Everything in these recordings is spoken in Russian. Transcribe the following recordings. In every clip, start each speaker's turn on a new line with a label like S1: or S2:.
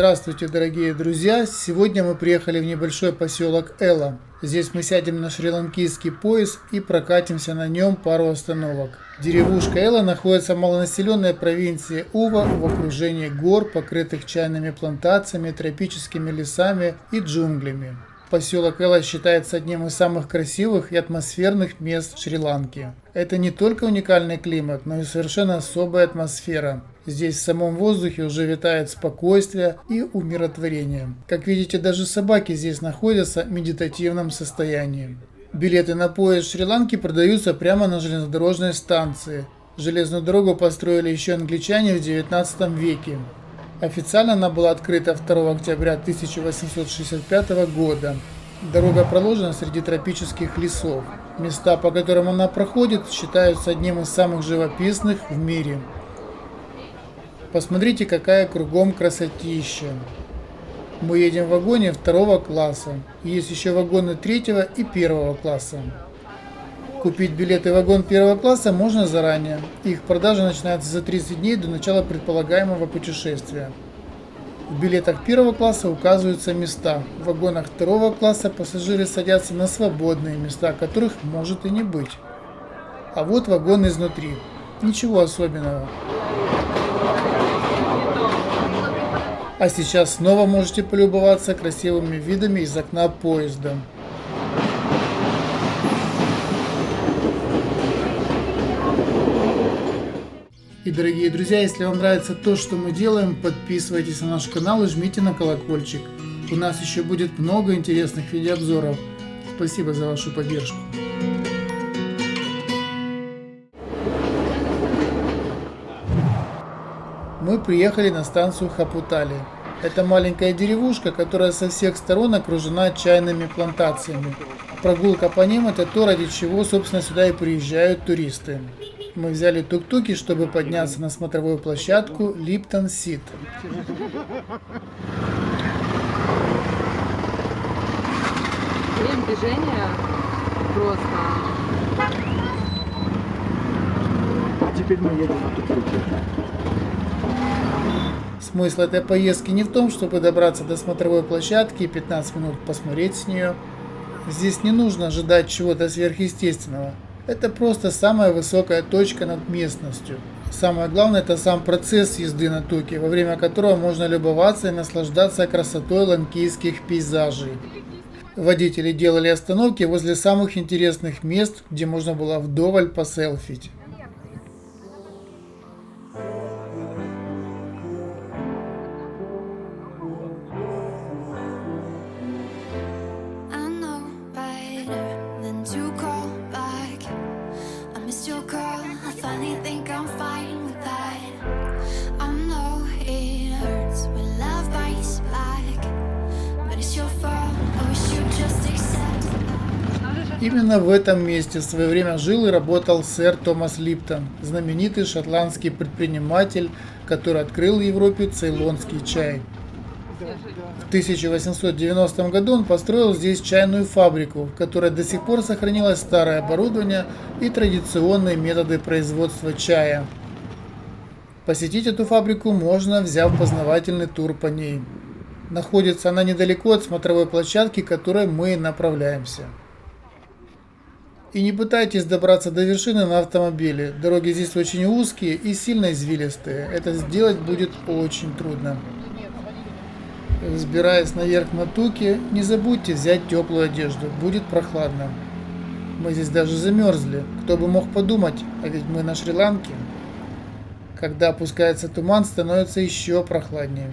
S1: Здравствуйте, дорогие друзья! Сегодня мы приехали в небольшой поселок Эла. Здесь мы сядем на шри-ланкийский поезд и прокатимся на нем пару остановок. Деревушка Эла находится в малонаселенной провинции Ува в окружении гор, покрытых чайными плантациями, тропическими лесами и джунглями. Поселок Эла считается одним из самых красивых и атмосферных мест Шри-Ланки. Это не только уникальный климат, но и совершенно особая атмосфера. Здесь в самом воздухе уже витает спокойствие и умиротворение. Как видите, даже собаки здесь находятся в медитативном состоянии. Билеты на поезд в Шри-Ланке продаются прямо на железнодорожной станции. Железную дорогу построили еще англичане в 19 веке. Официально она была открыта 2 октября 1865 года. Дорога проложена среди тропических лесов. Места, по которым она проходит, считаются одним из самых живописных в мире. Посмотрите, какая кругом красотища. Мы едем в вагоне 2 класса. Есть еще вагоны 3 и 1 класса. Купить билеты в вагон 1 класса можно заранее. Их продажа начинается за 30 дней до начала предполагаемого путешествия. В билетах 1 класса указываются места. В вагонах 2 класса пассажиры садятся на свободные места, которых может и не быть. А вот вагон изнутри. Ничего особенного. А сейчас снова можете полюбоваться красивыми видами из окна поезда. И, дорогие друзья, если вам нравится то, что мы делаем, подписывайтесь на наш канал и жмите на колокольчик. У нас еще будет много интересных видеообзоров. Спасибо за вашу поддержку. Мы приехали на станцию Хапутали. Это маленькая деревушка, которая со всех сторон окружена чайными плантациями. Прогулка по ним – это то, ради чего, собственно, сюда и приезжают туристы. Мы взяли тук-туки, чтобы подняться на смотровую площадку Липтон Сит.
S2: Время движения просто.
S3: Теперь мы едем на тук-туке.
S1: Смысл этой поездки не в том, чтобы добраться до смотровой площадки и 15 минут посмотреть с нее. Здесь не нужно ожидать чего-то сверхъестественного. Это просто самая высокая точка над местностью. Самое главное — это сам процесс езды на туке, во время которого можно любоваться и наслаждаться красотой ланкийских пейзажей. Водители делали остановки возле самых интересных мест, где можно было вдоволь поселфить. Именно в этом месте в свое время жил и работал сэр Томас Липтон, знаменитый шотландский предприниматель, который открыл в Европе цейлонский чай. В 1890 году он построил здесь чайную фабрику, в которой до сих пор сохранилось старое оборудование и традиционные методы производства чая. Посетить эту фабрику можно, взяв познавательный тур по ней. Находится она недалеко от смотровой площадки, к которой мы направляемся. И не пытайтесь добраться до вершины на автомобиле. Дороги здесь очень узкие и сильно извилистые. Это сделать будет очень трудно. Взбираясь наверх на туке, не забудьте взять теплую одежду. Будет прохладно. Мы здесь даже замерзли. Кто бы мог подумать, а ведь мы на Шри-Ланке. Когда опускается туман, становится еще прохладнее.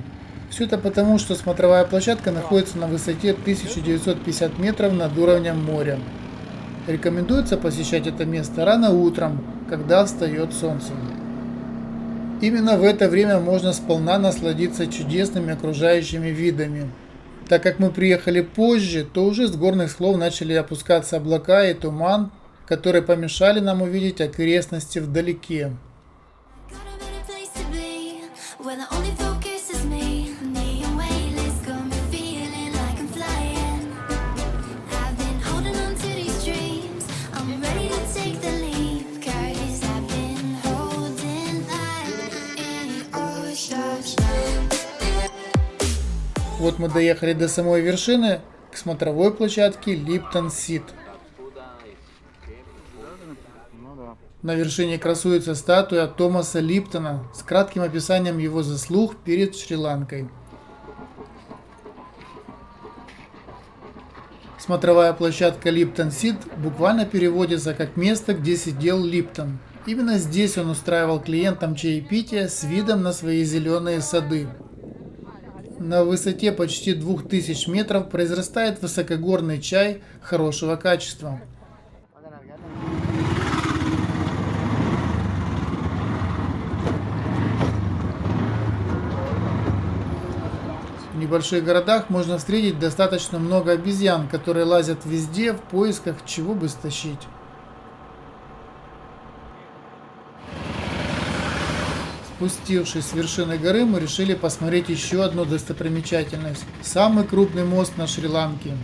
S1: Все это потому, что смотровая площадка находится на высоте 1950 метров над уровнем моря. Рекомендуется посещать это место рано утром, когда встает солнце. Именно в это время можно сполна насладиться чудесными окружающими видами. Так как мы приехали позже, то уже с горных склонов начали опускаться облака и туман, которые помешали нам увидеть окрестности вдалеке. Вот мы доехали до самой вершины, к смотровой площадке Липтон Сит.
S3: Ну да.
S1: На вершине красуется статуя Томаса Липтона с кратким описанием его заслуг перед Шри-Ланкой. Смотровая площадка Липтон Сит буквально переводится как место, где сидел Липтон. Именно здесь он устраивал клиентам чаепитие с видом на свои зеленые сады. На высоте почти 2000 метров произрастает высокогорный чай хорошего качества. В небольших городах можно встретить достаточно много обезьян, которые лазят везде в поисках чего бы стащить. Спустившись с вершины горы, мы решили посмотреть еще одну достопримечательность. Самый крупный мост на Шри-Ланке.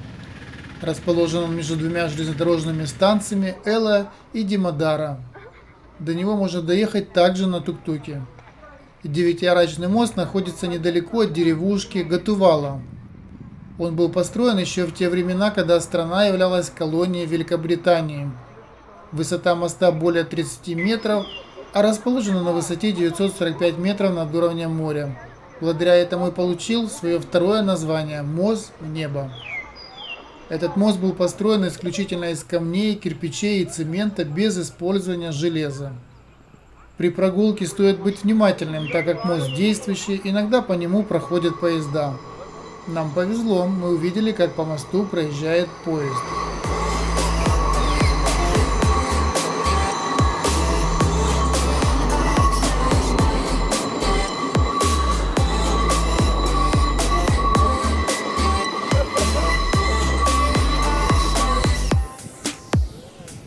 S1: Расположен он между двумя железнодорожными станциями Эла и Димадара. До него можно доехать также на тук-туке. Девятиарочный мост находится недалеко от деревушки Гатувала. Он был построен еще в те времена, когда страна являлась колонией Великобритании. Высота моста более 30 метров, а расположена на высоте 945 метров над уровнем моря. Благодаря этому и получил свое второе название – «Мост в небо». Этот мост был построен исключительно из камней, кирпичей и цемента без использования железа. При прогулке стоит быть внимательным, так как мост действующий, иногда по нему проходят поезда. Нам повезло, мы увидели, как по мосту проезжает поезд.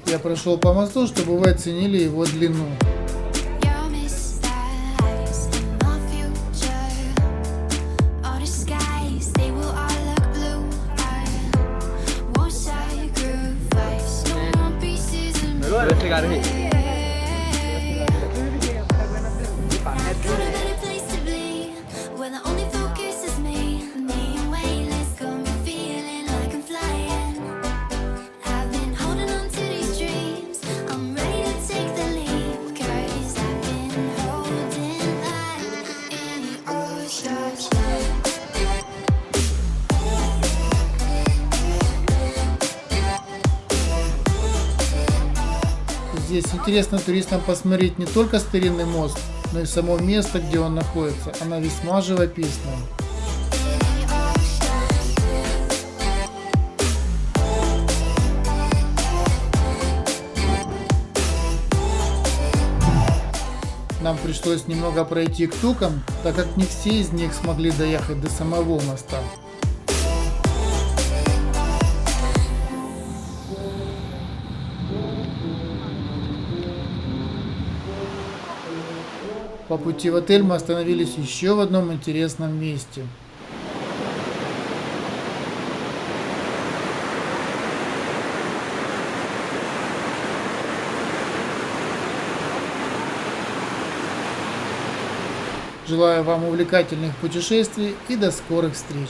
S1: Я прошел по мосту, чтобы вы оценили его длину. Здесь интересно туристам посмотреть не только старинный мост, но и само место, где он находится. Оно весьма живописное. Нам пришлось немного пройти к тукам, так как не все из них смогли доехать до самого моста. По пути в отель мы остановились еще в одном интересном месте. Желаю вам увлекательных путешествий и до скорых встреч!